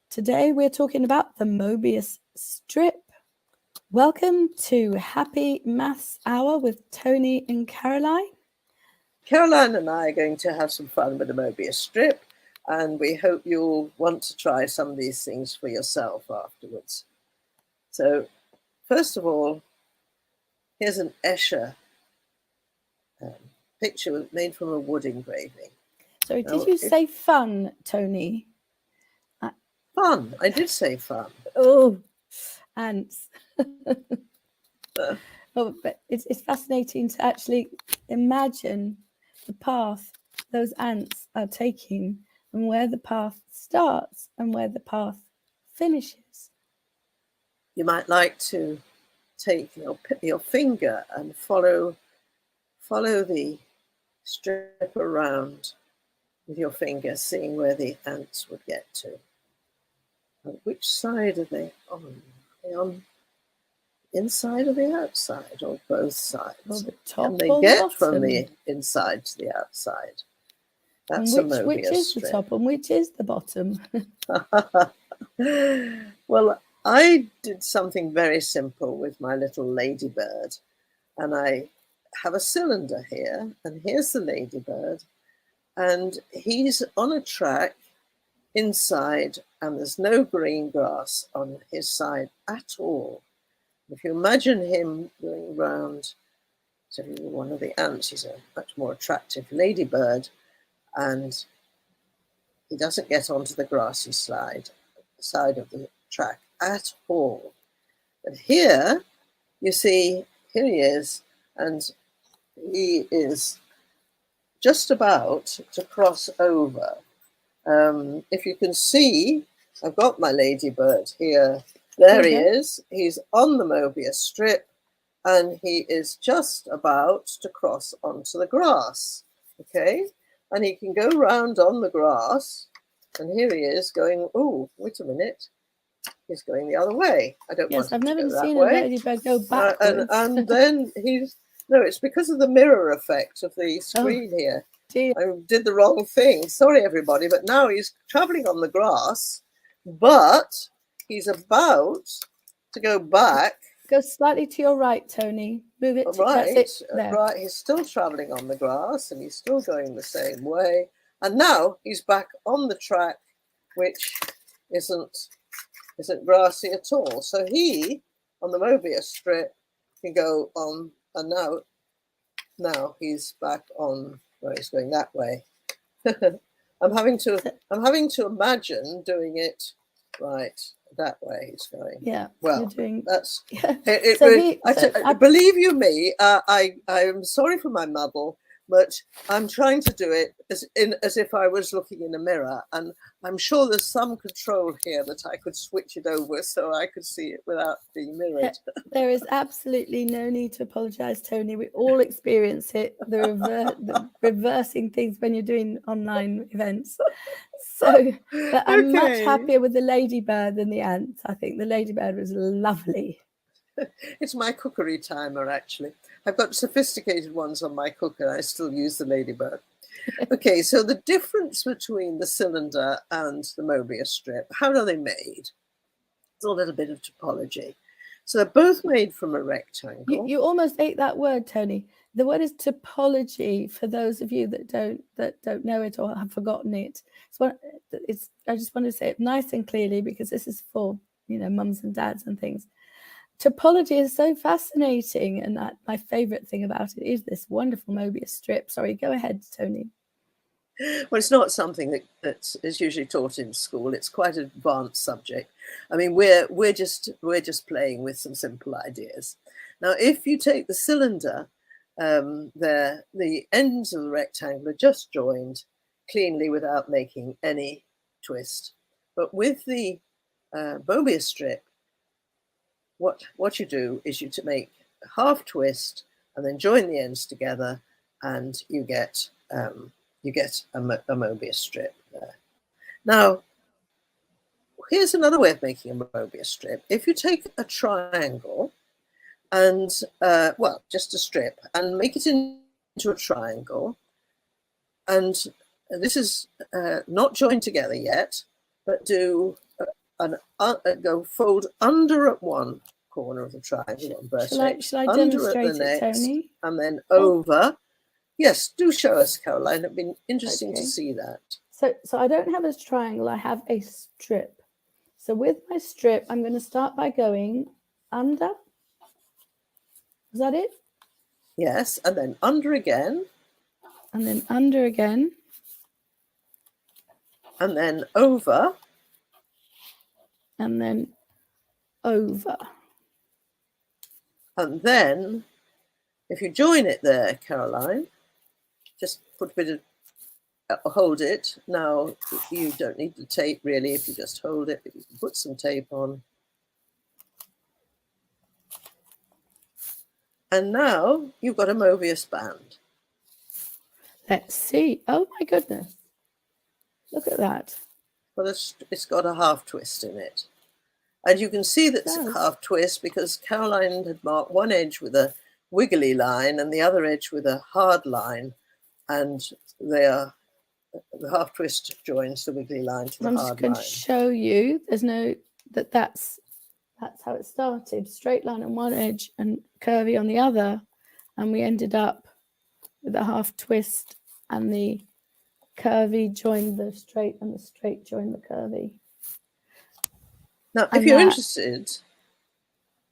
Today we're talking about the Mobius strip. Welcome to Happy Maths Hour with Toni and Caroline. Caroline and I are going to have some fun with the Mobius strip, and we hope you'll want to try some of these things for yourself afterwards. So, first of all, here's an Escher picture made from a wood engraving. Sorry, did you say fun, Toni? Fun. I did say fun. Oh, ants. Oh, but it's fascinating to actually imagine the path those ants are taking and where the path starts and where the path finishes. You might like to take your finger and follow the strip around with your finger, seeing where the ants would get to. And which side are they on? Are they on the inside or the outside, or both sides? Well, the top Can they or get bottom? from the inside to the outside? That's a Mobius which is strip. the top and which is the bottom? Well, I did something very simple with my little ladybird, and I have a cylinder here, and here's the ladybird, and he's on a track inside, and there's no green grass on his side at all. If you imagine him going around, so if you were one of the ants, he's a much more attractive ladybird, and he doesn't get onto the grassy side of the track at all. But here, you see, here he is, and he is just about to cross over. If you can see, I've got my ladybird here. There he is. He's on the Mobius strip, and he is just about to cross onto the grass. Okay, and he can go round on the grass, and here he is going. Oh, wait a minute. He's going the other way. I don't want him to go that way. Yes, I've never seen a ladybird go backwards. And then no, it's because of the mirror effect of the screen here. Dear. I did the wrong thing. Sorry, everybody. But now he's traveling on the grass, but he's about to go back. Go slightly to your right, Toni. Move it. Right, right. He's still traveling on the grass, and he's still going the same way. And now he's back on the track, which isn't grassy at all. So he, on the Mobius strip, can go on, and now he's back on. Well, he's going that way. I'm having to imagine doing it right that way. He's going. Yeah. Well, doing, that's. Yeah. I believe you me. I'm sorry for my mumble, but I'm trying to do it as if I was looking in a mirror, and I'm sure there's some control here that I could switch it over so I could see it without being mirrored. There is absolutely no need to apologize, Toni. We all experience it, the reversing things when you're doing online events. So, but I'm much happier with the ladybird than the ants. I think the ladybird was lovely. It's my cookery timer, actually. I've got sophisticated ones on my cooker. I still use the ladybird. Okay, so the difference between the cylinder and the Mobius strip, how are they made? It's a little bit of topology. So they're both made from a rectangle. You almost ate that word, Toni. The word is topology, for those of you that don't know it or have forgotten it. I just want to say it nice and clearly, because this is for, mums and dads and things. Topology is so fascinating, and my favorite thing about it is this wonderful Mobius strip. Sorry, go ahead, Toni. Well, it's not something that is usually taught in school. It's quite an advanced subject. I mean, we're just playing with some simple ideas. Now, if you take the cylinder, the ends of the rectangle are just joined cleanly without making any twist. But with the Mobius strip, what you do is you make a half twist and then join the ends together, and you get a Mobius strip there. Now, here's another way of making a Mobius strip. If you take a triangle and, well, just a strip, and make it into a triangle, and this is not joined together yet, but do and go fold under at one corner of the triangle on vertex, Shall I under at the demonstrate it, next, Toni? and then over. Yes, do show us, Caroline. It'd been interesting to Okay. see that. So I don't have a triangle, I have a strip. So with my strip, I'm going to start by going under. Is that it? Yes, and then under again. And then under again. And then over. And then over. And then, if you join it there, Caroline, just put a bit of, hold it. Now, you don't need the tape really if you just hold it, but you can put some tape on. And now you've got a Mobius band. Let's see. Oh my goodness. Look at that. Well, it's got a half twist in it. And you can see that it's a half twist because Caroline had marked one edge with a wiggly line and the other edge with a hard line. And they are, the half twist joins the wiggly line to the hard line. I'm just going to show you. There's no, that's how it started. Straight line on one edge and curvy on the other. And we ended up with a half twist and the curvy joined the straight and the straight joined the curvy. Now, if you're interested,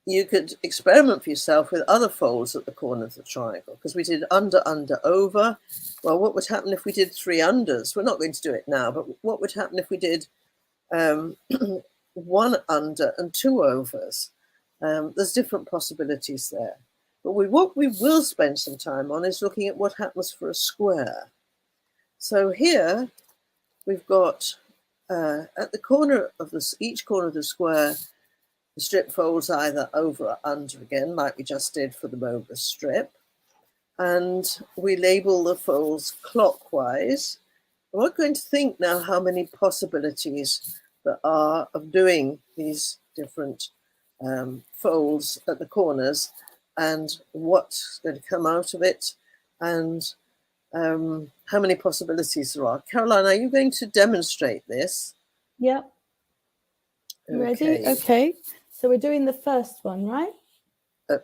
you could experiment for yourself with other folds at the corner of the triangle, because we did under, under, over. Well, what would happen if we did 3 unders? We're not going to do it now, but what would happen if we did 1 under and 2 overs? There's different possibilities there. But what we will spend some time on is looking at what happens for a square. So here we've got at the corner of each corner of the square, the strip folds either over or under again, like we just did for the Mobius strip. And we label the folds clockwise. We're going to think now how many possibilities there are of doing these different folds at the corners and what's going to come out of it and how many possibilities there are. Caroline, are you going to demonstrate this? Yep. Ready? Okay. So we're doing the first one, right?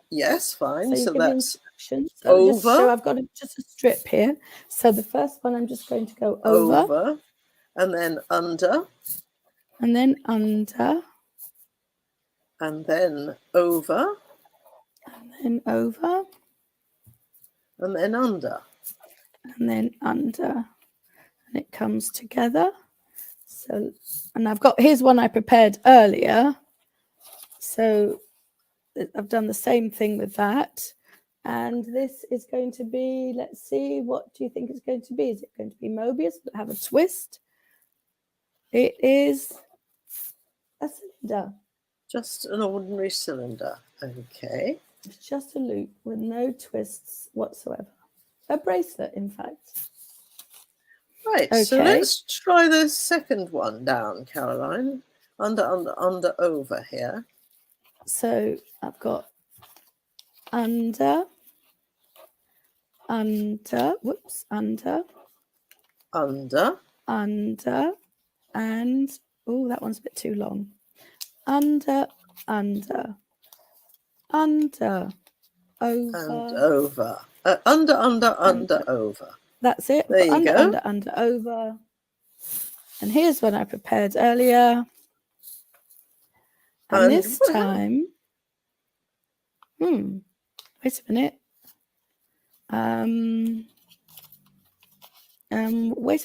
Yes, fine. So that's over. So I've got just a strip here. So the first one, I'm just going to go over. And then under. And then under. And then over. And then over. And then under. And then under. And it comes together. So, and here's one I prepared earlier. So I've done the same thing with that. And this is going to be, let's see, what do you think it's going to be? Is it going to be Mobius? Will it have a twist? It is a cylinder. Just an ordinary cylinder. Okay. It's just a loop with no twists whatsoever. A bracelet, in fact. Right, okay. So let's try the second one down, Caroline. Under, under, under, over here. So I've got under, whoops, under, and, oh, that one's a bit too long. Under, over. And over. Under, over. That's it. There you go. Under, over. And here's one I prepared earlier. And this time, wait a minute. Wait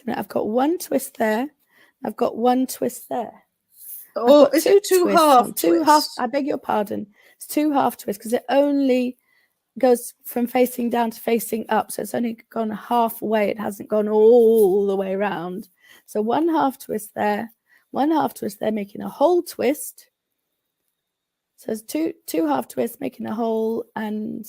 a minute. I've got one twist there. I've got one twist there. Oh, is it two half twists? I beg your pardon. It's 2 half twists because it only goes from facing down to facing up. So it's only gone halfway. It hasn't gone all the way around. So 1 half twist there, 1 half twist there, making a whole twist. So it's two half twists, making a whole, and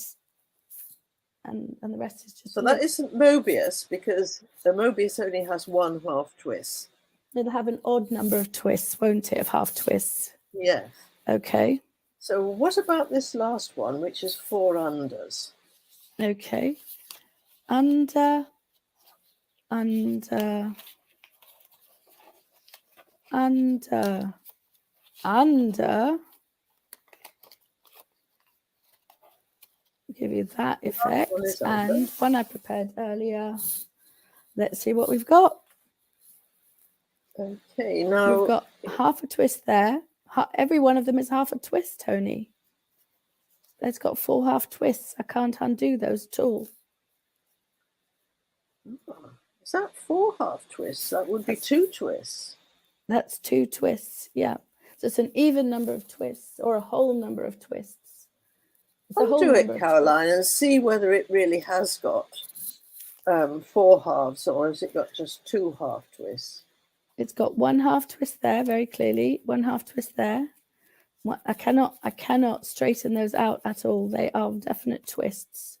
the rest is just. So that isn't Mobius because the Mobius only has 1 half twist. It'll have an odd number of twists, won't it? Of half twists. Yes. Okay. So what about this last one, which is 4 unders? Okay. Under, under. Give you that effect. And one I prepared earlier. Let's see what we've got. Okay, now we've got half a twist there. Every one of them is half a twist, Toni. It's got 4 half twists. I can't undo those at all. Is that 4 half twists? That would be 2 twists. That's 2 twists, yeah. So it's an even number of twists or a whole number of twists. I'll do it, Caroline, and see whether it really has got 4 halves, or has it got just 2 half twists? It's got 1 half twist there, very clearly. 1 half twist there. I cannot straighten those out at all. They are definite twists.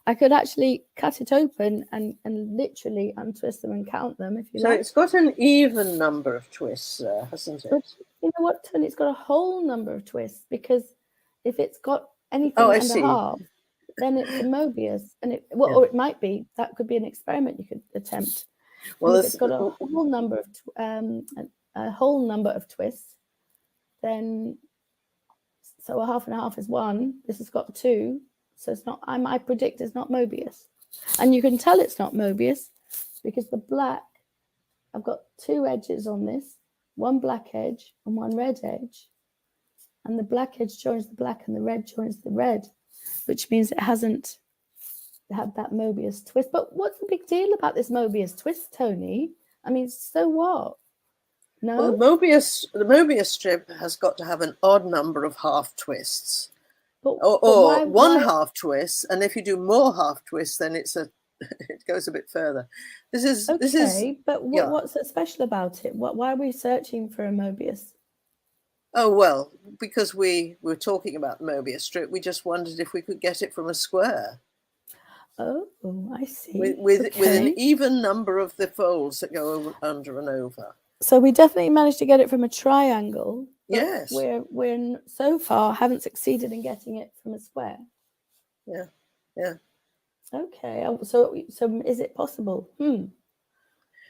I could actually cut it open and literally untwist them and count them if you like. So it's got an even number of twists there, hasn't it? But you know what, Toni? It's got a whole number of twists, because if it's got anything under half, then it's a Mobius, and or it might be, that could be an experiment you could attempt. Well, if it's got a whole number of twists, then so a half and a half is 1. This has got 2, so it's not. I predict it's not Mobius, and you can tell it's not Mobius because the black. I've got 2 edges on this, 1 black edge and 1 red edge, and the black edge joins the black and the red joins the red, which means it hasn't had that Mobius twist. But what's the big deal about this Mobius twist, Toni? I mean, so what? No? Well, the Mobius strip has got to have an odd number of half twists, or why? Half twist, and if you do more half twists, then it goes a bit further. This is but what's so special about it? Why are we searching for a Mobius? Oh, well, because we were talking about the Mobius strip, we just wondered if we could get it from a square. Oh, I see. With an even number of the folds that go under and over. So we definitely managed to get it from a triangle. Yes. We're so far haven't succeeded in getting it from a square. Yeah. Okay. So is it possible?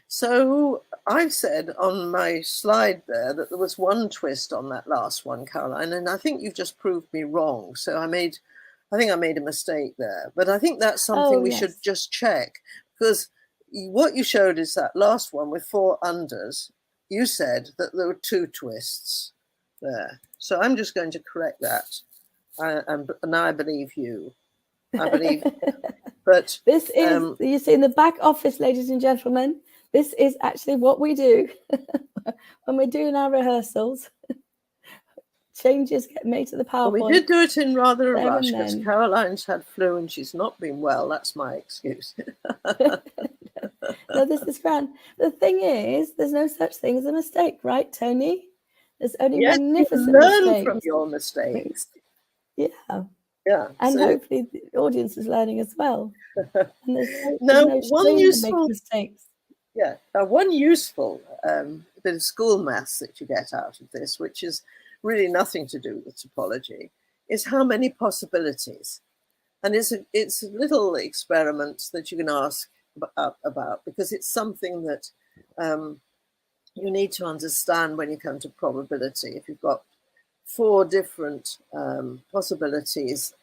So I said on my slide there that there was 1 twist on that last one, Caroline, and I think you've just proved me wrong. So I think I made a mistake there, but I think that's something we should just check, because what you showed is that last one with 4 unders. You said that there were 2 twists there. So I'm just going to correct that. And I believe you. I believe. But this is, you see, in the back office, ladies and gentlemen, this is actually what we do when we're doing our rehearsals. Changes get made to the PowerPoint. Well, we did do it in rather a rush because Caroline's had flu and she's not been well. That's my excuse. No, this is grand. The thing is, there's no such thing as a mistake, right, Toni? There's only magnificent learn mistakes. from your mistakes. Yeah. And hopefully the audience is learning as well. And there's no one useful mistakes. Yeah, one useful bit of school maths that you get out of this, which is really nothing to do with topology, is how many possibilities. And it's a little experiment that you can ask about, because it's something that you need to understand when you come to probability. If you've got 4 different possibilities,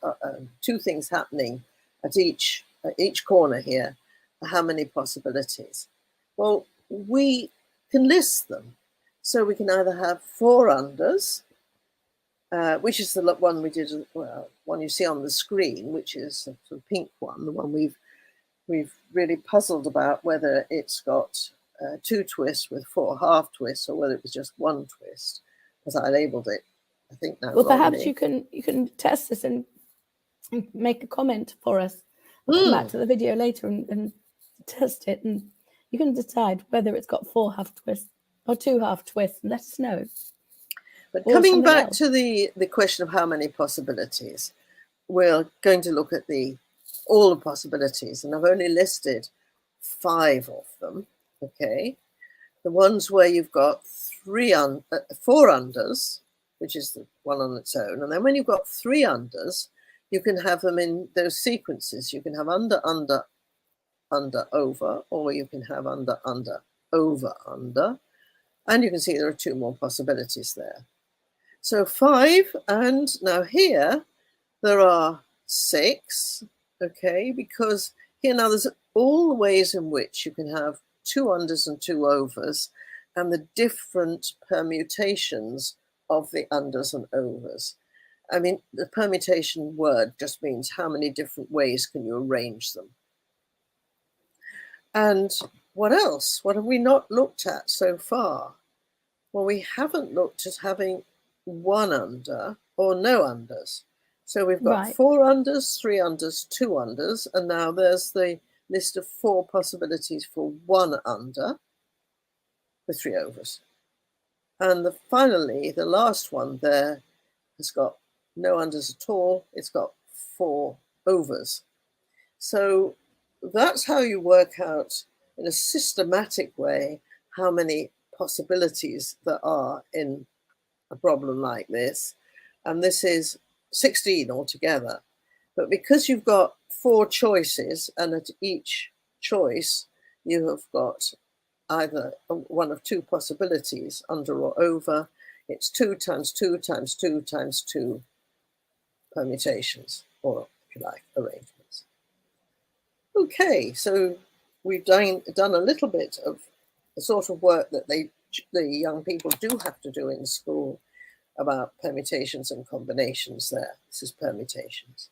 2 things happening at each corner here, how many possibilities? Well, we can list them. So we can either have 4 unders, which is the one we did, one you see on the screen, which is the pink one, the one we've really puzzled about whether it's got 2 twists with 4 half twists, or whether it was just 1 twist, as I labelled it. I think that. Well, perhaps you can test this and make a comment for us. Come back to the video later and test it, and you can decide whether it's got 4 half twists or 2 half twists, and let us know. But coming back to the question of how many possibilities, we're going to look at all the possibilities, and I've only listed 5 of them. Okay, the ones where you've got 4 unders, which is the one on its own, and then when you've got 3 unders, you can have them in those sequences. You can have under, under, under, over, or you can have under, under, over, under, and you can see there are 2 more possibilities there. So 5, and now here there are 6, okay, because here now there's all the ways in which you can have 2 unders and 2 overs, and the different permutations of the unders and overs. I mean, the permutation word just means how many different ways can you arrange them. And what else? What have we not looked at so far? Well, we haven't looked at having 1 under or no unders. So we've got Right. 4 unders, 3 unders, 2 unders, and now there's the list of 4 possibilities for 1 under with 3 overs. And finally, the last one there has got no unders at all. It's got 4 overs. So that's how you work out in a systematic way how many possibilities there are in a problem like this. And this is 16 altogether. But because you've got 4 choices, and at each choice you have got either one of 2 possibilities, under or over, it's 2 times 2 times 2 times 2 permutations, or if you like, arrangements. Okay, so we've done a little bit of the sort of work that the young people do have to do in school about permutations and combinations there. This is permutations.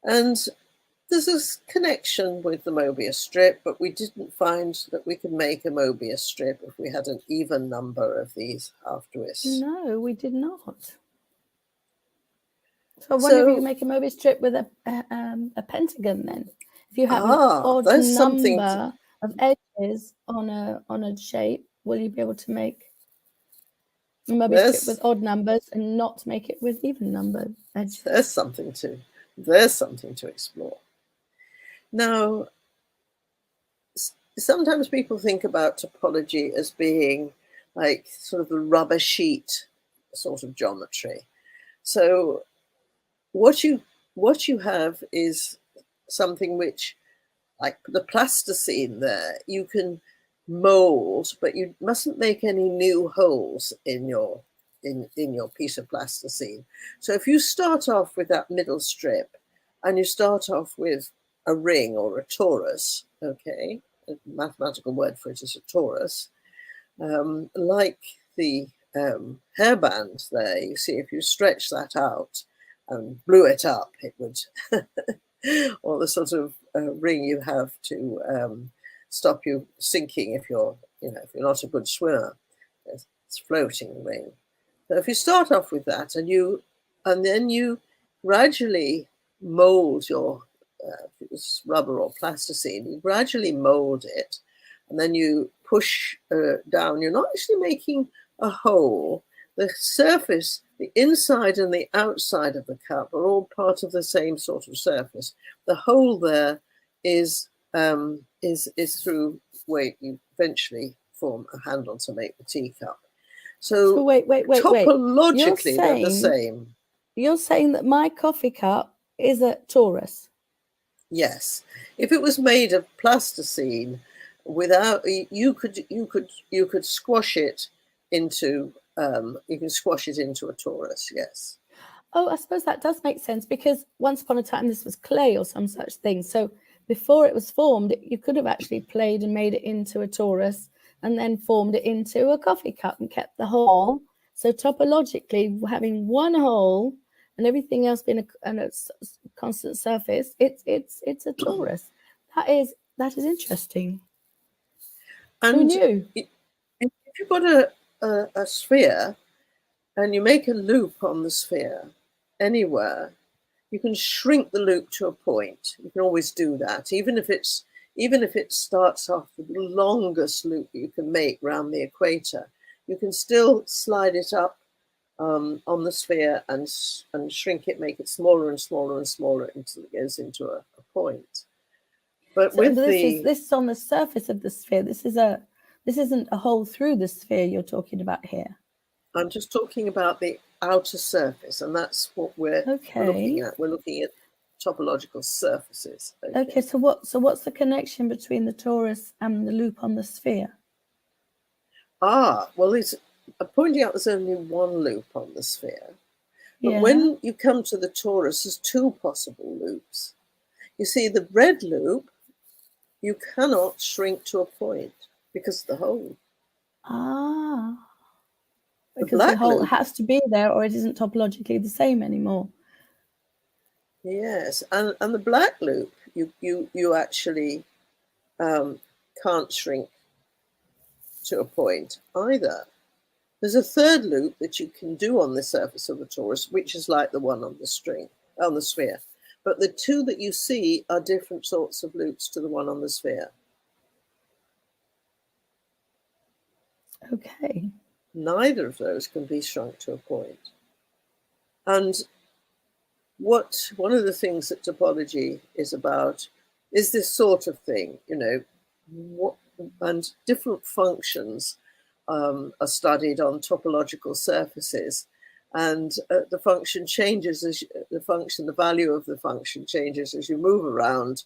And there's this connection with the Mobius strip, but we didn't find that we could make a Mobius strip if we had an even number of these half-twists. No, we did not. So I wonder if you can make a Mobius strip with a pentagon then. If you have an odd number of edges on a shape, will you be able to make a Mobius strip with odd numbers and not make it with even number edges? There's something to explore. Now, sometimes people think about topology as being like sort of the rubber sheet sort of geometry. So what you have is something which, like the plasticine there, you can mold, but you mustn't make any new holes in your piece of plasticine. So if you start off with that middle strip and you start off with a ring or a torus, okay, a mathematical word for it is a torus, like the hairband there, you see, if you stretch that out and blew it up, it would, or the sort of ring you have to stop you sinking if you're not a good swimmer. It's floating ring. So if you start off with that and then you gradually mold your if it was rubber or plasticine, you gradually mold it, and then you push down. You're not actually making a hole. The surface, the inside and the outside of the cup are all part of the same sort of surface. The hole there is through where you eventually form a handle to make the teacup. So wait. Topologically, they're the same. You're saying that my coffee cup is a torus? Yes. If it was made of plasticine, without you could squash it into you can squash it into a torus. Yes. Oh, I suppose that does make sense, because once upon a time this was clay or some such thing. So before it was formed, you could have actually played and made it into a torus and then formed it into a coffee cup and kept the hole. So topologically, having one hole and everything else being a constant surface, it's a torus. That is interesting. And who knew? If you've got a sphere and you make a loop on the sphere anywhere, you can shrink the loop to a point. You can always do that, even if it starts off with the longest loop you can make around the equator. You can still slide it up on the sphere and shrink it, make it smaller and smaller and smaller until it goes into a point. But so this is on the surface of the sphere. This isn't a hole through the sphere you're talking about here. I'm just talking about the outer surface, and that's what we're looking at. We're looking at topological surfaces. Okay, so what's the connection between the torus and the loop on the sphere? Well, it's pointing out there's only one loop on the sphere. But Yeah. when you come to the torus, there's two possible loops. You see, the red loop, you cannot shrink to a point because of the hole. Ah. The Because the black hole loop, has to be there or it isn't topologically the same anymore. yes, and the black loop, you actually can't shrink to a point either. There's a third loop that you can do on the surface of the torus, which is like the one on the sphere. But the two that you see are different sorts of loops to the one on the sphere. Okay. Neither of those can be shrunk to a point. And one of the things that topology is about is this sort of thing, and different functions are studied on topological surfaces, and the function changes as the value of the function changes as you move around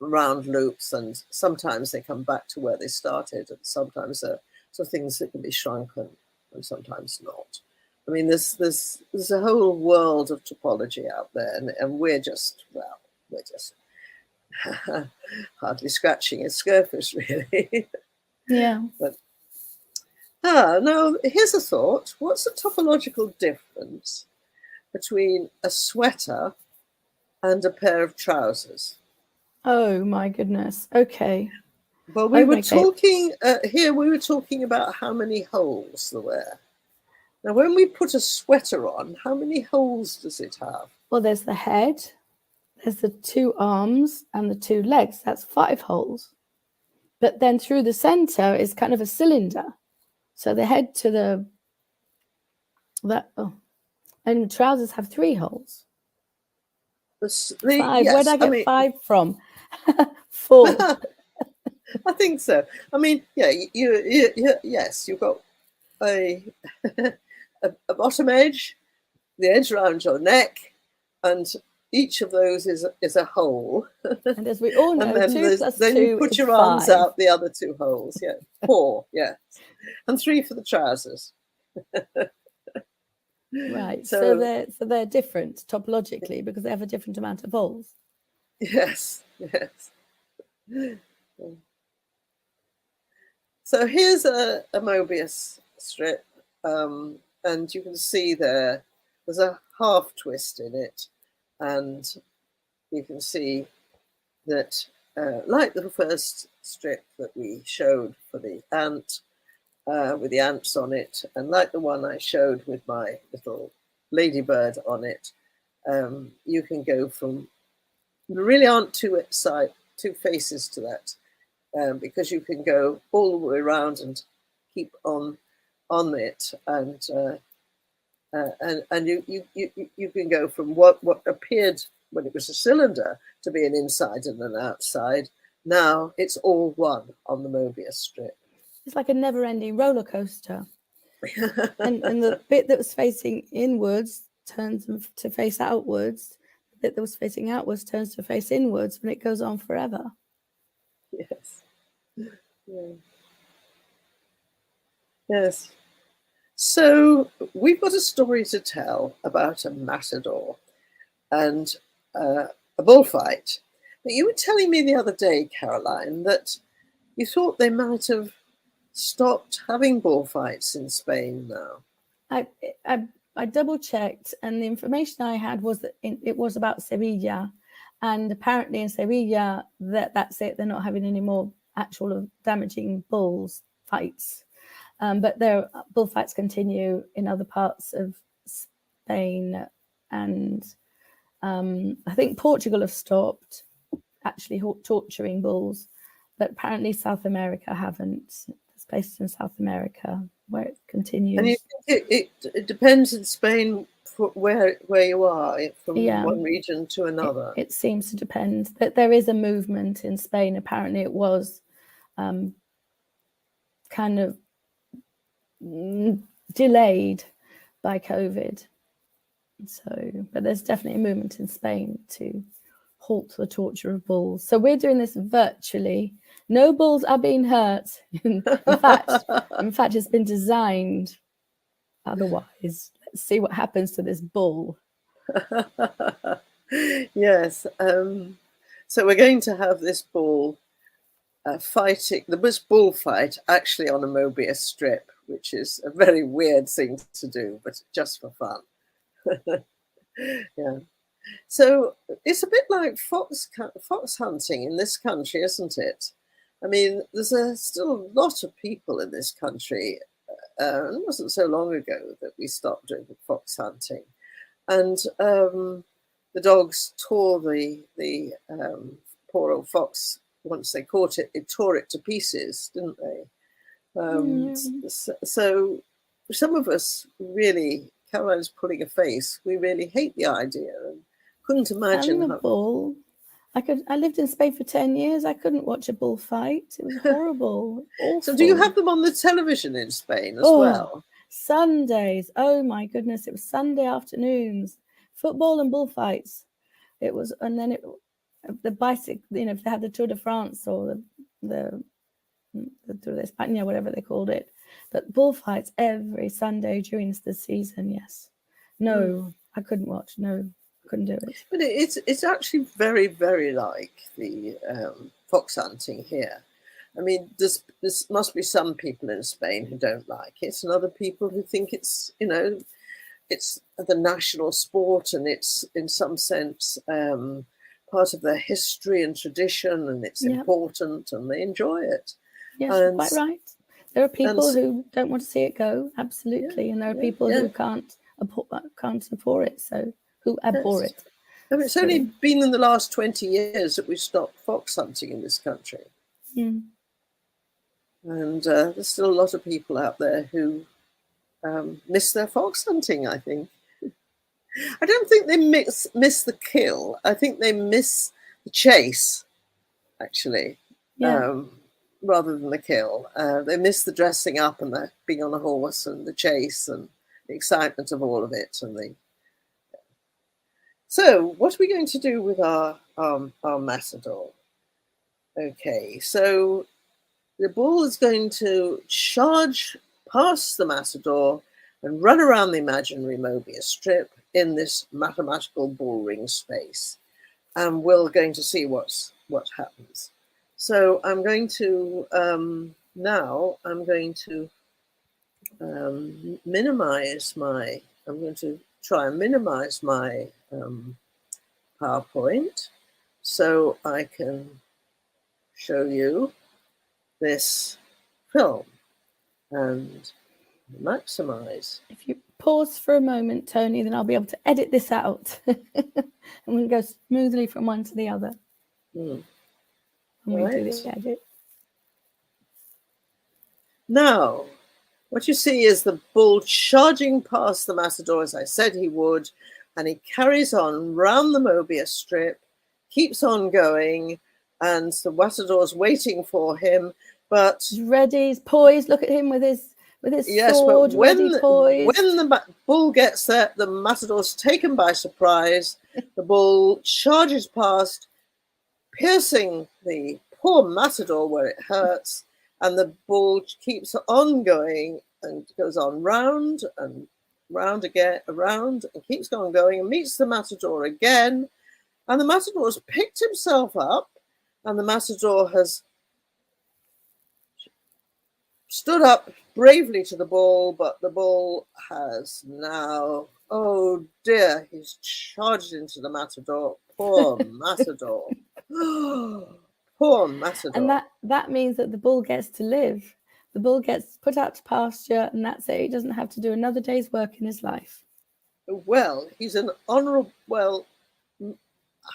loops, and sometimes they come back to where they started, and sometimes they're things that can be shrunken, and sometimes not. I mean, there's a whole world of topology out there, and we're just hardly scratching its surface, really. Yeah. But now here's a thought. What's the topological difference between a sweater and a pair of trousers? Oh my goodness. Okay. Well, we were Okay. talking here. We were talking about how many holes there were. Now, when we put a sweater on, how many holes does it have? Well, there's the head, there's the two arms and the two legs. That's 5 holes. But then through the center is kind of a cylinder. So the head to and the trousers have 3 holes. 5. Yes, Where'd I get 5 from? 4. I think so. I mean, yeah, yes, you've got a bottom edge, the edge around your neck, and each of those is a hole. And as we all know, 2 plus 2 you put is your 5. arms out the other 2 holes. Yeah, 4. Yes, and 3 for the trousers. Right. So they're different topologically because they have a different amount of holes. Yes. So here's a Mobius strip, and you can see there's a half twist in it, and you can see that, like the first strip that we showed for the ant, with the ants on it, and like the one I showed with my little ladybird on it, you can go from, there really aren't two faces to that, because you can go all the way around and keep on it, and you can go from what appeared when it was a cylinder to be an inside and an outside. Now it's all one on the Mobius strip. It's like a never-ending roller coaster. and the bit that was facing inwards turns to face outwards. The bit that was facing outwards turns to face inwards, and it goes on forever. Yes. Yeah. Yes. So we've got a story to tell about a matador and a bullfight. But you were telling me the other day, Caroline, that you thought they might have stopped having bullfights in Spain now. I double checked, and the information I had was that it was about Sevilla, and apparently in Sevilla that's it. They're not having any more actual damaging bulls fights, but their bullfights continue in other parts of Spain, and I think Portugal have stopped actually torturing bulls, but apparently South America haven't. It's places in South America where it continues. And you think it depends in Spain where you are, from one region to another? It seems to depend. That there is a movement in Spain. Apparently it was kind of delayed by COVID. So, but there's definitely a movement in Spain to halt the torture of bulls. So we're doing this virtually. No bulls are being hurt. In fact, it's been designed otherwise. Let's see what happens to this bull. Yes. So we're going to have this bull fighting, this bullfight actually on a Mobius strip, which is a very weird thing to do, but just for fun. Yeah. So it's a bit like fox hunting in this country, isn't it? I mean, there's still a lot of people in this country. It wasn't so long ago that we stopped doing fox hunting, and the dogs tore the poor old fox. Once they caught it, it tore it to pieces, didn't they? So some of us really, Caroline's pulling a face, we really hate the idea and couldn't imagine a bull. I lived in Spain for 10 years. I couldn't watch a bull fight. It was horrible. Awful. So do you have them on the television in Spain as well? Sundays. Oh my goodness. It was Sunday afternoons. Football and bullfights. It was, and then the bicycle, if they had the Tour de France or the Tour de España, whatever they called it. But bullfights every Sunday during the season, yes. No, I couldn't watch. No. Couldn't do it. But it's actually very, very like the fox hunting here. I mean, there's must be some people in Spain who don't like it, and other people who think it's it's the national sport, and it's in some sense part of their history and tradition, and it's important, and they enjoy it. Yes, and, quite right. There are people who don't want to see it go, absolutely, and there are people who can't support it. So. Who abhor it. I mean, it's only been in the last 20 years that we've stopped fox hunting in this country. And there's still a lot of people out there who miss their fox hunting, I think. I don't think they miss the kill. I think they miss the chase, actually, rather than the kill. They miss the dressing up and the being on a horse and the chase and the excitement of all of it and the So what are we going to do with our matador? Okay, so the bull is going to charge past the matador and run around the imaginary Mobius strip in this mathematical bull ring space. And we're going to see what happens. So I'm going to, now I'm going to minimize my, I'm going to try and minimize my PowerPoint so I can show you this film and maximize. If you pause for a moment, Toni, then I'll be able to edit this out and we can go smoothly from one to the other. And we do the edit. Now, what you see is the bull charging past the matador as I said he would, and he carries on round the Mobius strip, keeps on going, and the matador's waiting for him. But he's ready, he's poised. Look at him with his sword, but when the bull gets there, the matador's taken by surprise. The bull charges past, piercing the poor matador where it hurts, and the bull keeps on going and goes on round and round again, around, and keeps on going and meets the matador again. And the matador's picked himself up, and the matador has stood up bravely to the bull, but the bull has now, oh dear, he's charged into the matador. Poor matador. Poor matador. And that means that the bull gets to live. The bull gets put out to pasture, and that's it. He doesn't have to do another day's work in his life. Well, he's an honourable. Well,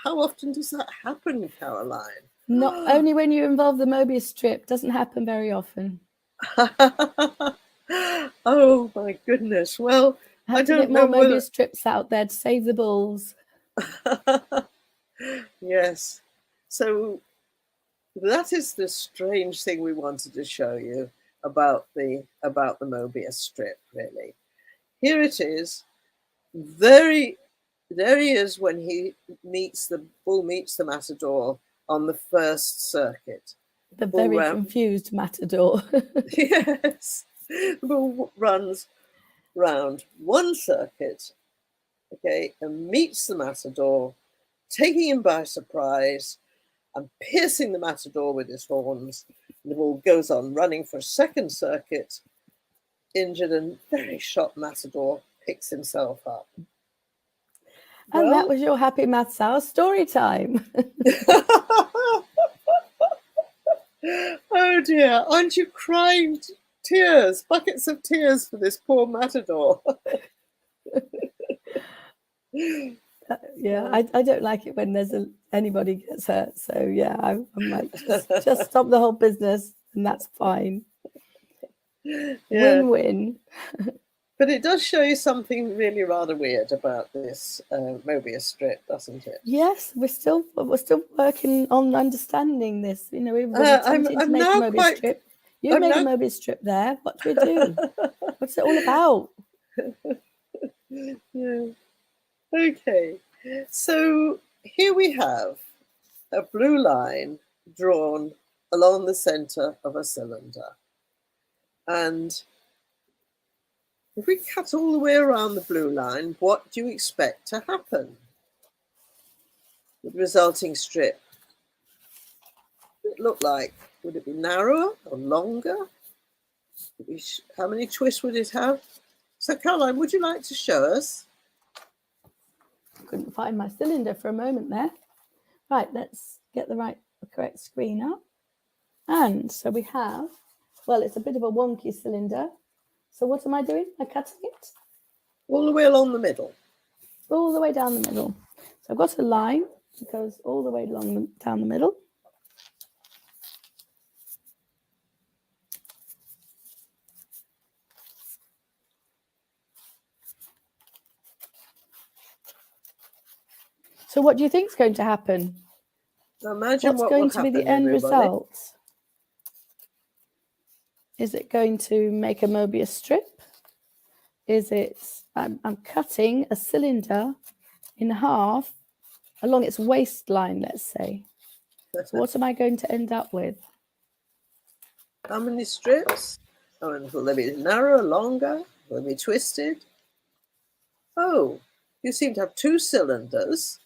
how often does that happen, Caroline? Not only when you involve the Mobius strip. Doesn't happen very often. Oh my goodness! Well, I don't know. More Mobius strips out there to save the bulls. Yes. So that is the strange thing we wanted to show you about the Mobius strip. Really, here it is, very there he is when the bull meets the matador on the first circuit. The very confused matador. Yes, the bull runs round one circuit, okay, and meets the matador, taking him by surprise and piercing the matador with his horns. And the bull goes on running for a second circuit, injured and very shot matador picks himself up. And that was your Happy Maths Hour story time. Oh dear, aren't you crying tears, buckets of tears for this poor matador? Yeah, I don't like it when there's anybody gets hurt. So yeah, I'm like, just stop the whole business and that's fine. Yeah. Win-win. But it does show you something really rather weird about this Mobius strip, doesn't it? Yes, we're still working on understanding this. You know, everybody's attempting to make a Mobius strip. You made a Mobius strip there. What do we do? What's it all about? Yeah. Okay, so here we have a blue line drawn along the center of a cylinder. And if we cut all the way around the blue line, what do you expect to happen with the resulting strip? What would it look like? Would it be narrower or longer? How many twists would it have? So Caroline, would you like to show us? Couldn't find my cylinder for a moment there. Right, let's get the correct screen up. And so we have, well, it's a bit of a wonky cylinder. So what am I doing? I'm cutting it? All the way along the middle. All the way down the middle. So I've got a line that goes all the way down the middle. So what do you think is going to happen? Imagine what's going to be the end result? Is it going to make a Mobius strip? Is it, I'm cutting a cylinder in half along its waistline, let's say. So what am I going to end up with? How many strips? Oh, and will they be narrower, longer? Will they be twisted? Oh, you seem to have two cylinders.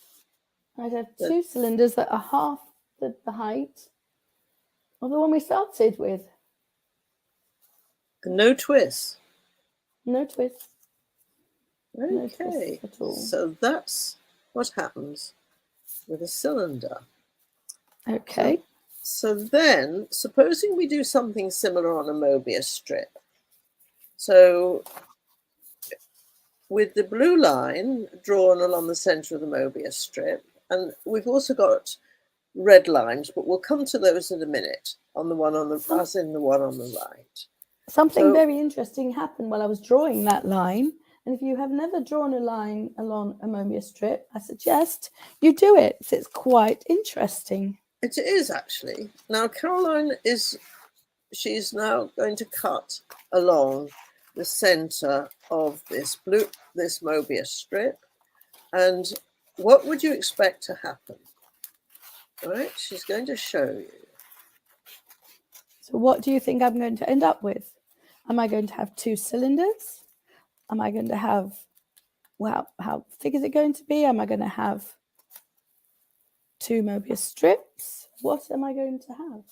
I'd have two cylinders that are half the height of the one we started with. And no twists. No twists. Okay, no twists at all. So that's what happens with a cylinder. Okay. So then, supposing we do something similar on a Mobius strip. So with the blue line drawn along the center of the Mobius strip, and we've also got red lines, but we'll come to those in a minute, on the one on the, as in the one on the right. Something very interesting happened while I was drawing that line. And if you have never drawn a line along a Mobius strip, I suggest you do it. It's quite interesting. It is actually. Now Caroline she's now going to cut along the center of this Mobius strip. And what would you expect to happen? All right, she's going to show you. So what do you think I'm going to end up with? Am I going to have two cylinders? Am I going to have, well, how thick is it going to be? Am I going to have two Mobius strips? What am I going to have?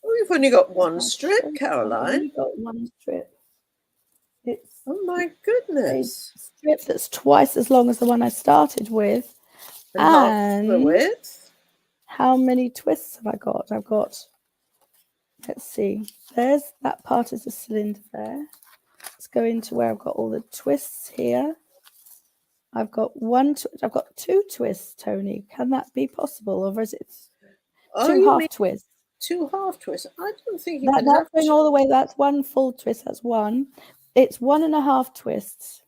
Oh, you've only got one strip, Caroline. I've only got one strip. It's oh my goodness. A strip that's twice as long as the one I started with. And half the width. How many twists have I got? I've got, let's see, there's that part is a cylinder there. Let's go into where I've got all the twists here. I've got I've got two twists, Toni. Can that be possible? Or is it two half twists? Two half twists? I don't think you can have going all the way. That's one full twist. That's one. It's 1.5 twists.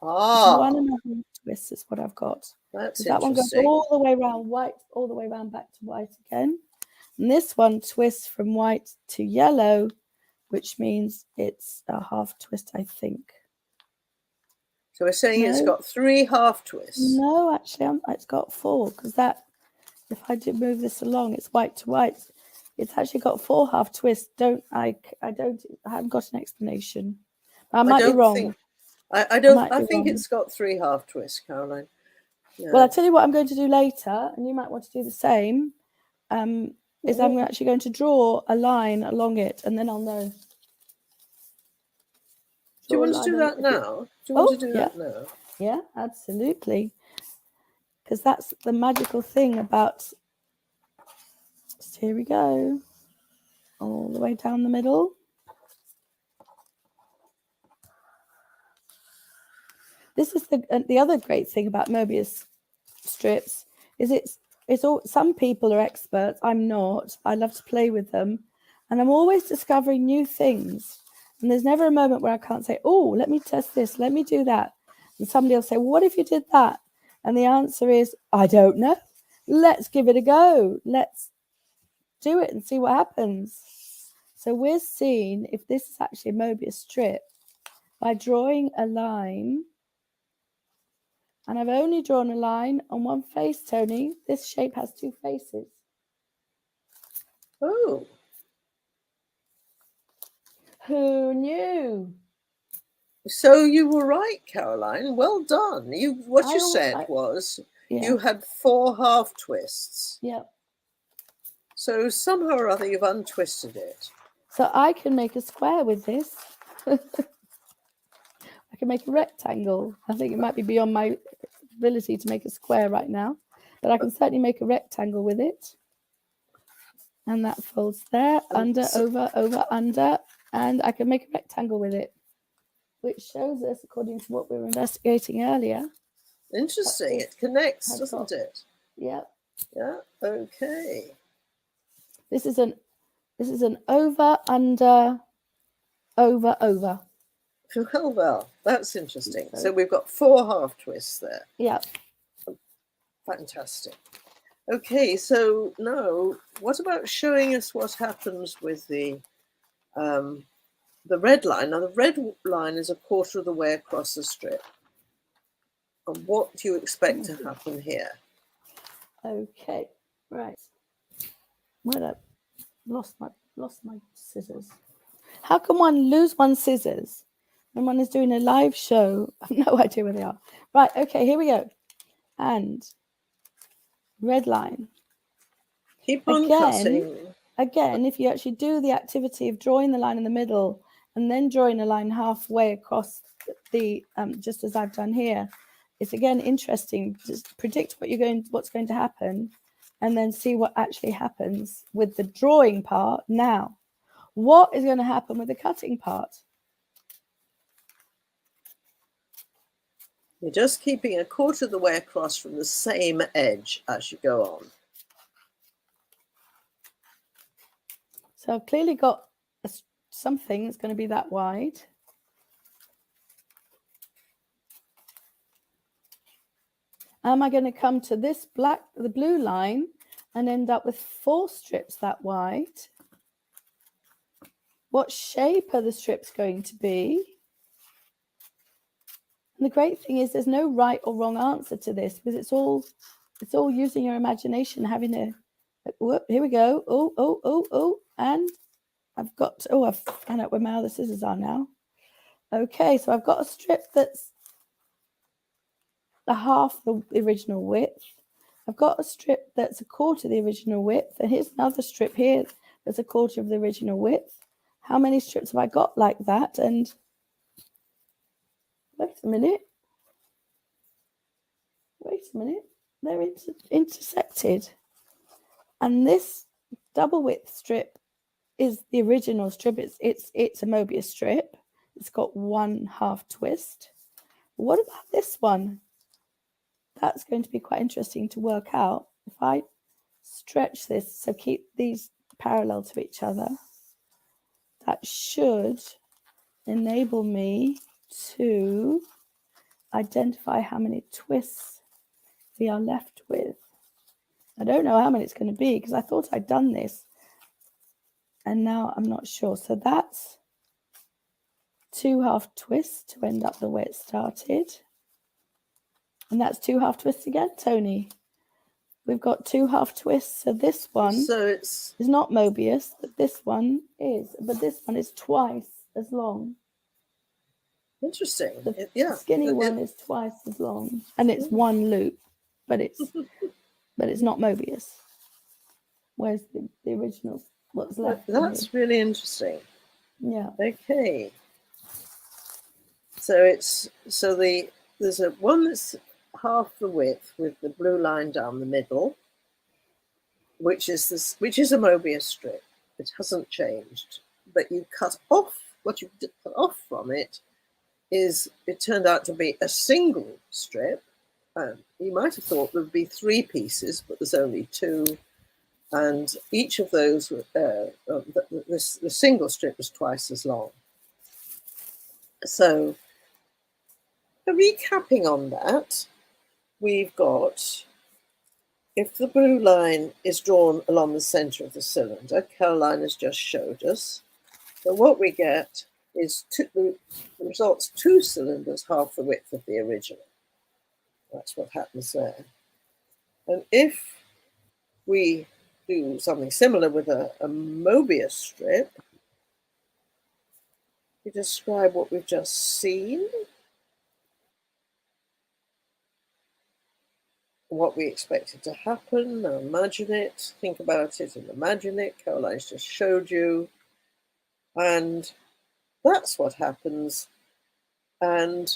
Ah. 1.5 twists is what I've got. That's that one goes all the way around white, all the way around back to white again. And this one twists from white to yellow which means it's a half twist, I think. So we're saying it's No. got 3 half twists. No, actually, it's got 4, because that, if I do move this along, it's white to white. It's actually got 4 half twists. I haven't got an explanation. I might be wrong. I think it's got 3 half twists, Caroline. Yeah. Well, I'll tell you what I'm going to do later, and you might want to do the same, is I'm actually going to draw a line along it, and then I'll know. Do you want to do that now? Do you want to do that now? Yeah, absolutely. Because that's the magical thing about, here we go, all the way down the middle. This is the other great thing about Mobius strips, is it's all, some people are experts. I'm not. I love to play with them, and I'm always discovering new things. And there's never a moment where I can't say, oh, let me test this, let me do that. And somebody will say, well, what if you did that? And the answer is, I don't know. Let's give it a go. Let's do it and see what happens. So we're seeing if this is actually a Mobius strip by drawing a line. And I've only drawn a line on one face, Toni. This shape has 2 faces. Oh. Who knew? So you were right, Caroline. Well done. What you said was you had 4 half twists. Yeah. So somehow or other you've untwisted it. So I can make a square with this. I can make a rectangle. I think it might be beyond my ability to make a square right now, but I can certainly make a rectangle with it. And that folds there, under, over, under, and I can make a rectangle with it, which shows us, according to what we were investigating earlier. Interesting. It connects, doesn't it? Yeah. Yeah. Okay. This is an over, under, over, over. Well, that's interesting. So we've got 4 half twists there. Yeah. Fantastic. Okay, so now what about showing us what happens with the red line? Now the red line is 1/4 of the way across the strip. And what do you expect to happen here? Okay, right. Well, I lost my scissors. How can one lose one's scissors when one is doing a live show? I have no idea where they are. Right, okay, here we go. And red line. Keep on cutting. Again, if you actually do the activity of drawing the line in the middle and then drawing a line halfway across the, just as I've done here, it's again interesting to predict what's going to happen and then see what actually happens with the drawing part. Now, what is going to happen with the cutting part? You're just keeping 1/4 of the way across from the same edge as you go on. So I've clearly got something that's going to be that wide. Am I going to come to this the blue line and end up with 4 strips that wide? What shape are the strips going to be? And the great thing is there's no right or wrong answer to this, because it's all using your imagination, having a whoop, here we go. Oh, and I've got, I've found out where my other scissors are now. Okay, so I've got a strip that's half the original width. I've got a strip that's 1/4 the original width, and here's another strip here that's 1/4 of the original width. How many strips have I got like that? And wait a minute, they're intersected, and this double width strip is the original strip. It's a Mobius strip. It's got 1 half twist. What about this one? That's going to be quite interesting to work out. If I stretch this, so keep these parallel to each other, that should enable me to identify how many twists we are left with. I don't know how many it's going to be, because I thought I'd done this and now I'm not sure. So that's 2 half twists to end up the way it started. And that's 2 half twists again, Toni. We've got 2 half twists. So this one is not Mobius, but this one is. But this one is twice as long. Interesting. The skinny one is twice as long, and it's one loop, but it's not Mobius. Where's the original? What's left? That's really interesting. Yeah. Okay. So there's a one that's half the width with the blue line down the middle, which is a Mobius strip. It hasn't changed, but you cut off what you cut off from it. It turned out to be a single strip. You might have thought there would be 3 pieces, but there's only 2. And each of those, the single strip was twice as long. So, recapping on that, we've got, if the blue line is drawn along the center of the cylinder, Caroline has just showed us, then what we get is the result's 2 cylinders half the width of the original. That's what happens there. And if we do something similar with a Mobius strip, we describe what we've just seen, what we expected to happen. Now imagine it, think about it and imagine it. Caroline's just showed you. And that's what happens. And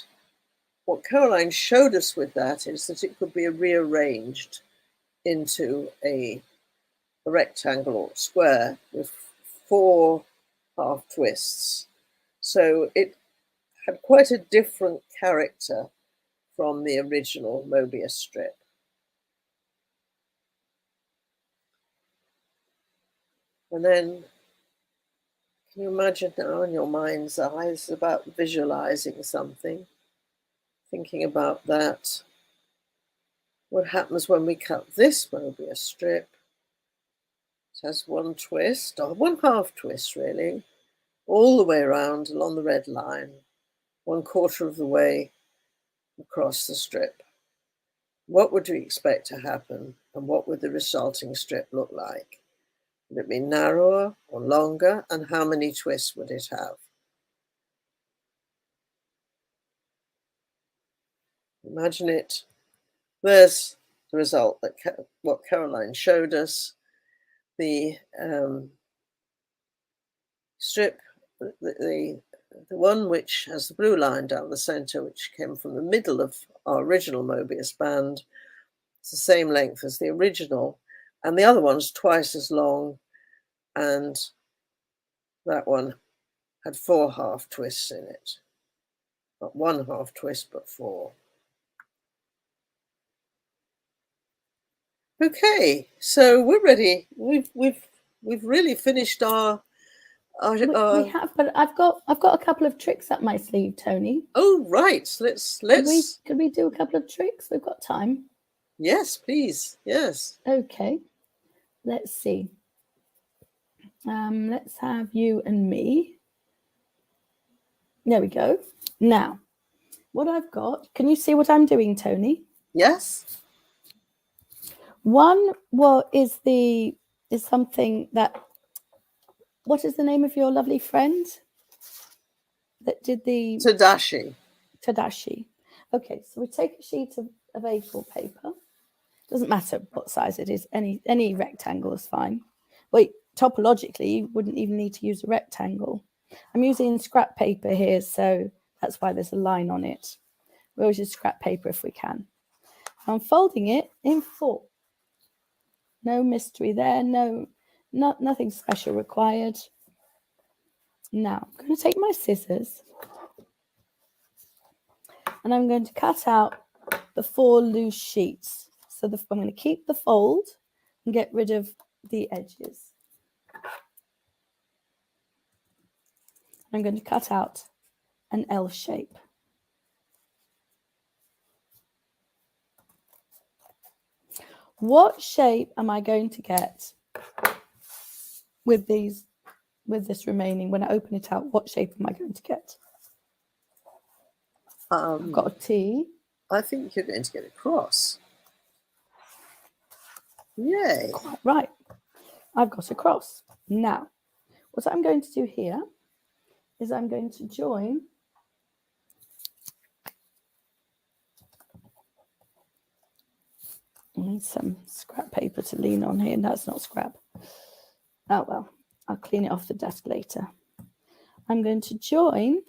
what Caroline showed us with that is that it could be rearranged into a rectangle or square with 4 half twists. So it had quite a different character from the original Mobius strip. And then, can you imagine now in your mind's eyes about visualizing something, thinking about that? What happens when we cut this Mobius strip? It has 1 twist, or 1 half twist really, all the way around along the red line, 1/4 of the way across the strip. What would we expect to happen, and what would the resulting strip look like? Would it be narrower or longer, and how many twists would it have? Imagine it. There's the result, that what Caroline showed us. The strip, the one which has the blue line down the center, which came from the middle of our original Mobius band, it's the same length as the original, and the other one's twice as long, and that one had 4 half twists in it. Not 1 half twist, but 4. Okay, so we're ready. We've really finished our we have, but I've got a couple of tricks up my sleeve, Toni. Oh right, let's. Could we do a couple of tricks? We've got time. Yes, please. Yes. Okay. Let's see. Let's have you and me. There we go. Now, what I've got. Can you see what I'm doing, Toni? Yes. One, is something that. What is the name of your lovely friend that did the Tadashi? Okay, so we take a sheet of A4 paper. Doesn't matter what size it is. Any rectangle is fine. Wait, topologically, you wouldn't even need to use a rectangle. I'm using scrap paper here, so that's why there's a line on it. We always use scrap paper if we can. I'm folding it in 4. No mystery there. Nothing special required. Now, I'm going to take my scissors and I'm going to cut out the 4 loose sheets. So I'm going to keep the fold and get rid of the edges. I'm going to cut out an L shape. What shape am I going to get with this remaining? When I open it out, what shape am I going to get? I've got a T. I think you're going to get a cross. Yay. Quite right. I've got a cross. Now, what I'm going to do here is I'm going to join I need some scrap paper to lean on here. No, it's not scrap. Oh, well, I'll clean it off the desk later. I'm going to join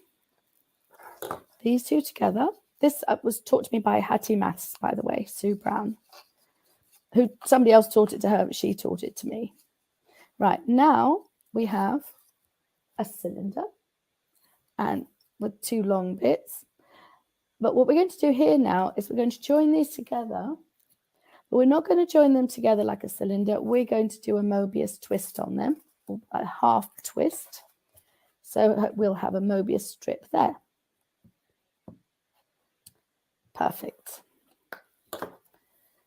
these two together. This was taught to me by Hattie Maths, by the way, Sue Brown, who somebody else taught it to her, but she taught it to me. Right, now we have a cylinder and with two long bits. But what we're going to do here now is we're going to join these together. But we're not going to join them together like a cylinder. We're going to do a Mobius twist on them, a half twist. So we'll have a Mobius strip there. Perfect.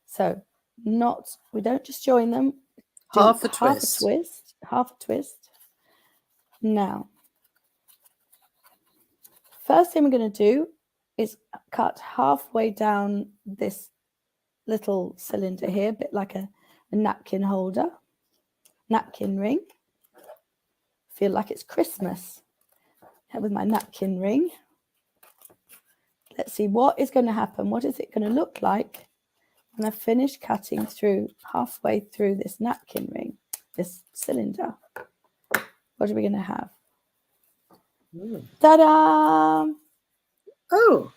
So we don't just join them. Half a twist. Half a twist. Now, first thing we're going to do is cut halfway down this little cylinder here, a bit like a napkin holder, napkin ring. Feel like it's Christmas with my napkin ring. Let's see what is going to happen. What is it going to look like when I finish cutting through halfway through this napkin ring, this cylinder? What are we going to have? Ta-da! Oh.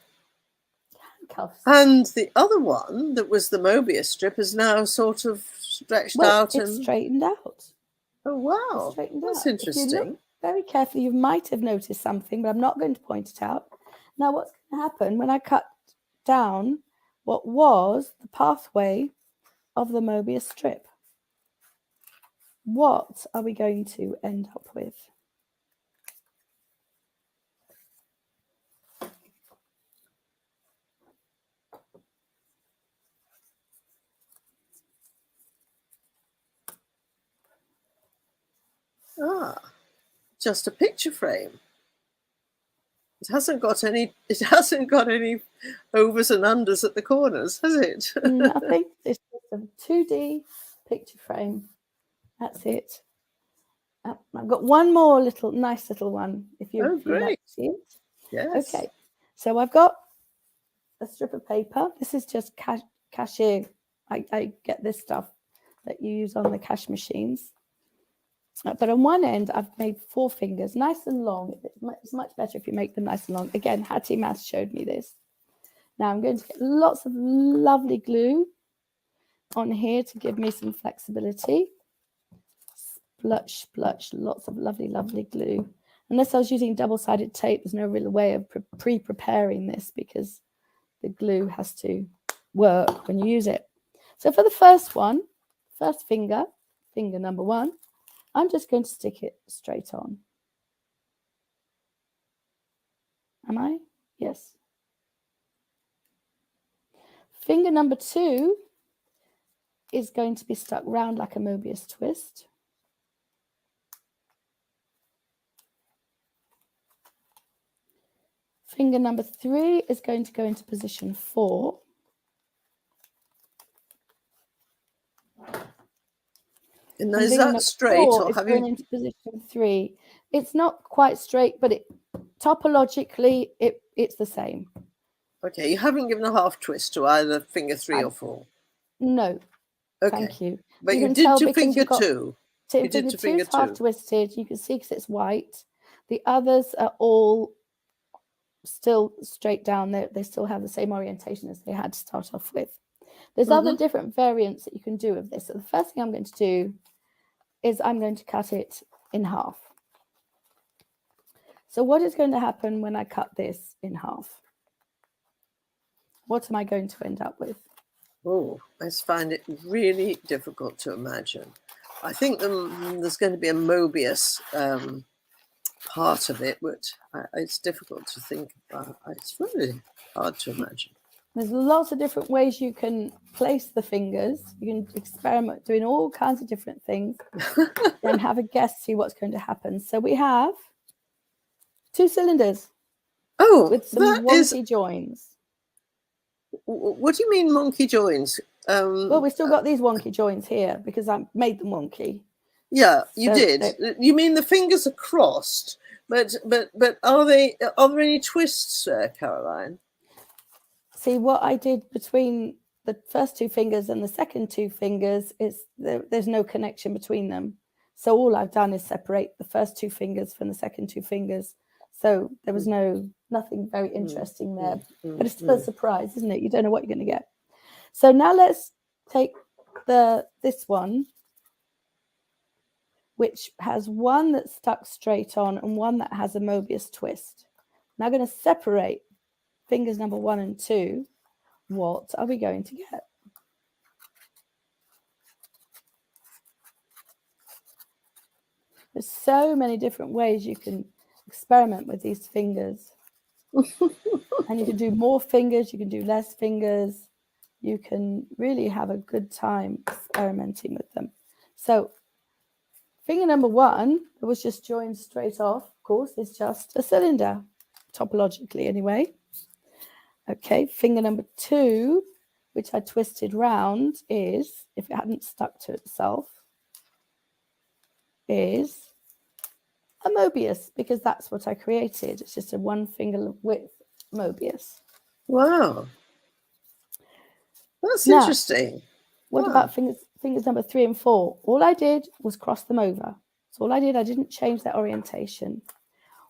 Handcuffs. And the other one that was the Mobius strip is now sort of stretched out. It's straightened out. Oh, wow. That's interesting. If you look very carefully, you might have noticed something, but I'm not going to point it out. Now, what's going to happen when I cut down what was the pathway of the Mobius strip? What are we going to end up with? Just a picture frame. It hasn't got any overs and unders at the corners, has it? Nothing. It's just a 2D picture frame. That's it. I've got one more nice little one. If you like to see it. Yes. Okay. So I've got a strip of paper. This is just cashier. I get this stuff that you use on the cash machines. But on one end, I've made 4 fingers, nice and long. It's much better if you make them nice and long. Again, Hattie Maths showed me this. Now I'm going to get lots of lovely glue on here to give me some flexibility. Splush, splush, lots of lovely, lovely glue. Unless I was using double-sided tape, there's no real way of pre-preparing this because the glue has to work when you use it. So for the first finger number 1, I'm just going to stick it straight on. Am I? Yes. Finger number 2 is going to be stuck round like a Mobius twist. Finger number 3 is going to go into position 4. And is that straight or have you into position 3? It's not quite straight, but topologically it's the same. Okay, you haven't given a half twist to either finger 3 or 4. No. Okay. Thank you. But you did to finger 2. You did to finger 2. Half twisted. You can see because it's white. The others are all still straight down. They still have the same orientation as they had to start off with. There's other different variants that you can do of this. So the first thing I'm going to do is I'm going to cut it in half. So what is going to happen when I cut this in half? What am I going to end up with? Oh, I find it really difficult to imagine. I think there's going to be a Mobius part of it, which it's difficult to think about. It's really hard to imagine. There's lots of different ways you can place the fingers. You can experiment doing all kinds of different things and have a guess, see what's going to happen. So we have 2 cylinders. Oh, with some that wonky is. joins. What do you mean monkey joins? Well, we still got these wonky joins here because I made them wonky. Yeah, you So did. You mean the fingers are crossed, but are there any twists there, Caroline? See, what I did between the first two fingers and the second two fingers is there's no connection between them. So all I've done is separate the first two fingers from the second two fingers. So there was nothing very interesting there, but it's still a surprise, isn't it? You don't know what you're going to get. So now let's take this one, which has one that's stuck straight on and one that has a Mobius twist. Now I'm going to separate fingers number 1 and 2. What are we going to get? There's so many different ways you can experiment with these fingers. And you can do more fingers, you can do less fingers. You can really have a good time experimenting with them. So finger number 1, that was just joined straight off, of course, is just a cylinder, topologically anyway. Okay, finger number 2, which I twisted round, is, if it hadn't stuck to itself, is a Mobius, because that's what I created. It's just a 1 finger width Mobius. Wow. That's now, interesting. What about fingers number 3 and 4? All I did was cross them over. So all I did, I didn't change their orientation.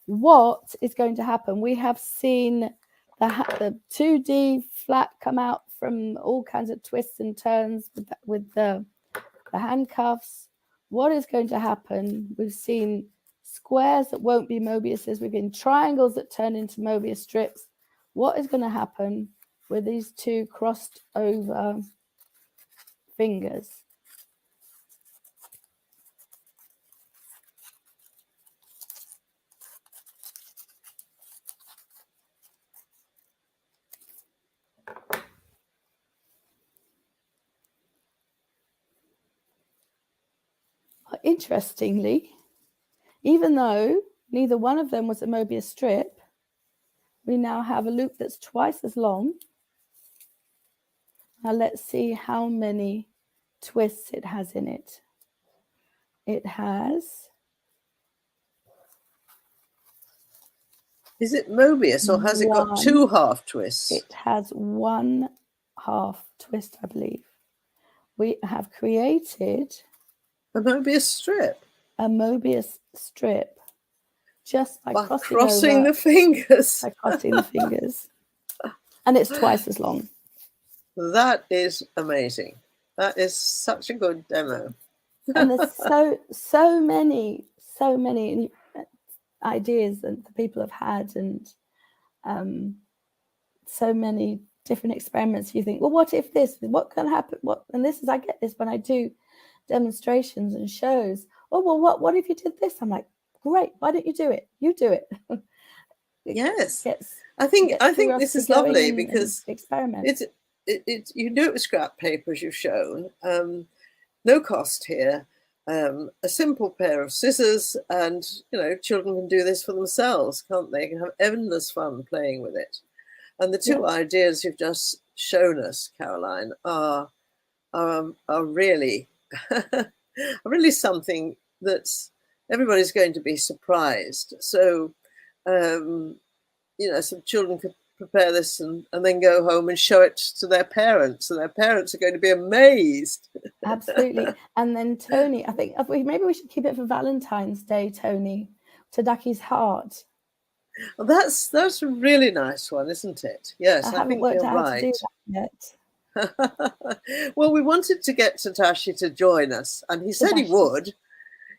What is going to happen? We have seen the 2D flat come out from all kinds of twists and turns with the handcuffs. What is going to happen? We've seen squares that won't be Mobiuses. We've seen triangles that turn into Mobius strips. What is going to happen with these two crossed over fingers? Interestingly, even though neither one of them was a Mobius strip, we now have a loop that's twice as long. Now let's see how many twists it has in it. It has... Is it Mobius or has it got 2 half twists? It has 1 half twist, I believe. We have created a Mobius strip. A Mobius strip just by crossing the fingers. By crossing the fingers. And it's twice as long. That is amazing. That is such a good demo. And there's so many ideas that people have had, and so many different experiments. You think, well, what if this? What can happen? And this is, I get this when I do demonstrations and shows. Oh, well, what if you did this? I'm like, great. Why don't you do it? You do it. Yes, I think this is lovely because experiment. You do it with scrap paper, as you've shown. No cost here. A simple pair of scissors, and children can do this for themselves, can't they? They can have endless fun playing with it. And the two ideas you've just shown us, Caroline, are really really something that's everybody's going to be surprised. So some children could prepare this and then go home and show it to their parents, and their parents are going to be amazed. Absolutely. And then Toni, I think maybe we should keep it for Valentine's Day, Toni, to Ducky's heart. Well, that's a really nice one, isn't it? Yes, I think you're right. To do that yet. Well, we wanted to get Tadashi to join us, and he said he would.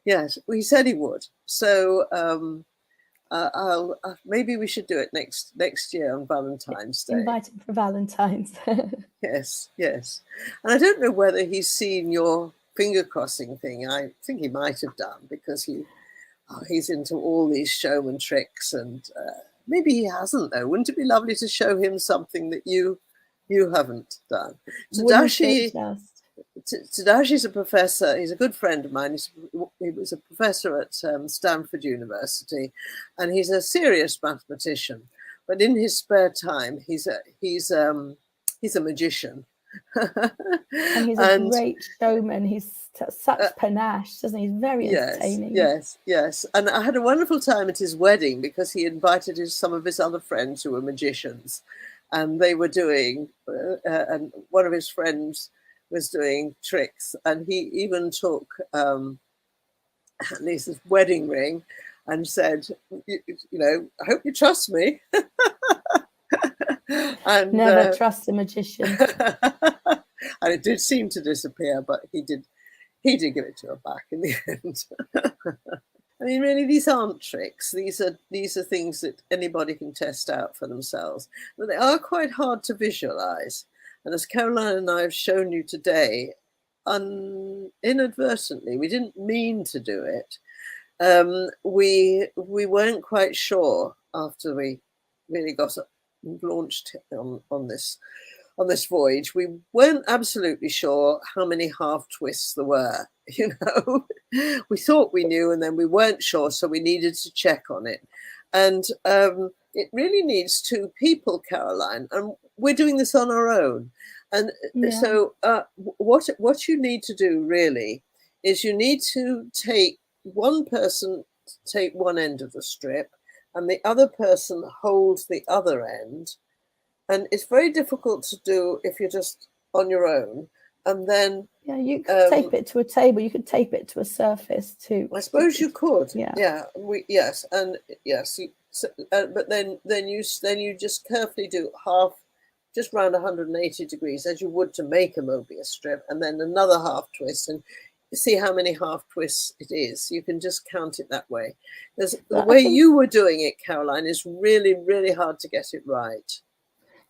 Yes, he said he would. So maybe we should do it next year on Valentine's Day. Invite him for Valentine's. Yes. And I don't know whether he's seen your finger crossing thing. I think he might have done, because he's into all these showman tricks, and maybe he hasn't, though. Wouldn't it be lovely to show him something that you haven't done? Tadashi's a professor. He's a good friend of mine. He was a professor at Stanford University, and he's a serious mathematician. but in his spare time, he's a magician. And he's a great showman. He's such panache, doesn't he? He's very entertaining. Yes. And I had a wonderful time at his wedding because he invited some of his other friends who were magicians, and they were doing, and one of his friends was doing tricks, and he even took Lisa's wedding ring and said, I hope you trust me. And never trust a magician. And it did seem to disappear, but he did give it to her back in the end. I mean, really, these aren't tricks. These are things that anybody can test out for themselves. But they are quite hard to visualize. And as Caroline and I have shown you today, inadvertently, we didn't mean to do it. We weren't quite sure after we really got launched on this voyage. We weren't absolutely sure how many half twists there were. We thought we knew, and then we weren't sure, so we needed to check on it. And it really needs two people, Caroline, and we're doing this on our own. And so what you need to do really is you need to take one person, take one end of the strip, and the other person holds the other end. And it's very difficult to do if you're just on your own. And then you could tape it to a table. You could tape it to a surface too. I suppose you could. Yeah. But then you just carefully do just round 180 degrees, as you would to make a Mobius strip, and then another half twist, and see how many half twists it is. You can just count it that way. The way you were doing it, Caroline, is really, really hard to get it right.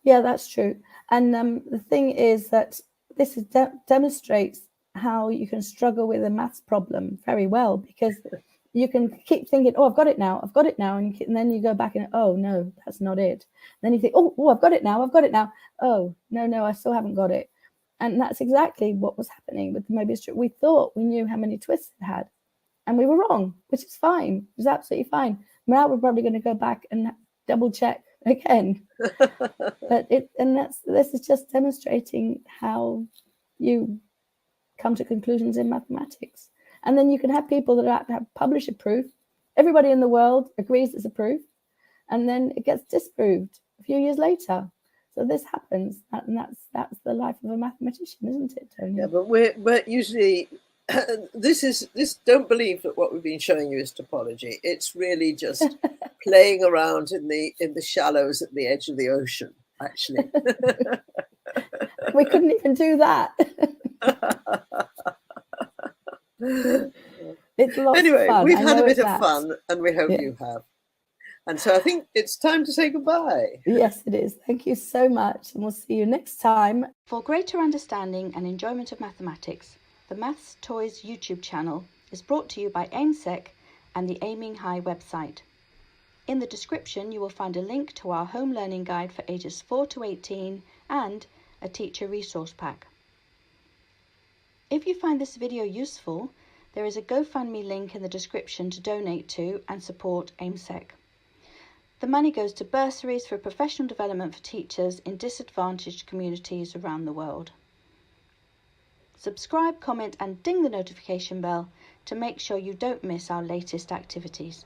Yeah, that's true. And the thing is that this demonstrates how you can struggle with a maths problem very well, because you can keep thinking, oh, I've got it now, and then you go back and, oh, no, that's not it. And then you think, oh, I've got it now. Oh, no, I still haven't got it. And that's exactly what was happening with the Mobius strip. We thought we knew how many twists it had, and we were wrong, which is fine. It was absolutely fine. Now we're probably going to go back and double check again. But this is just demonstrating how you come to conclusions in mathematics. And then you can have people that have published a proof. Everybody in the world agrees it's a proof, and then it gets disproved a few years later. So this happens, and that's the life of a mathematician, isn't it, Toni? Yeah, but we're usually this. Don't believe that what we've been showing you is topology. It's really just playing around in the shallows at the edge of the ocean. Actually, we couldn't even do that. It's lots anyway, of fun. we've had a bit of fun, and we hope you have. And so I think it's time to say goodbye. Yes, it is. Thank you so much, and we'll see you next time. For greater understanding and enjoyment of mathematics, the Maths Toys YouTube channel is brought to you by AIMSSEC and the Aiming High website. In the description, you will find a link to our home learning guide for ages 4 to 18 and a teacher resource pack. If you find this video useful, there is a GoFundMe link in the description to donate to and support AIMSSEC. The money goes to bursaries for professional development for teachers in disadvantaged communities around the world. Subscribe, comment and ding the notification bell to make sure you don't miss our latest activities.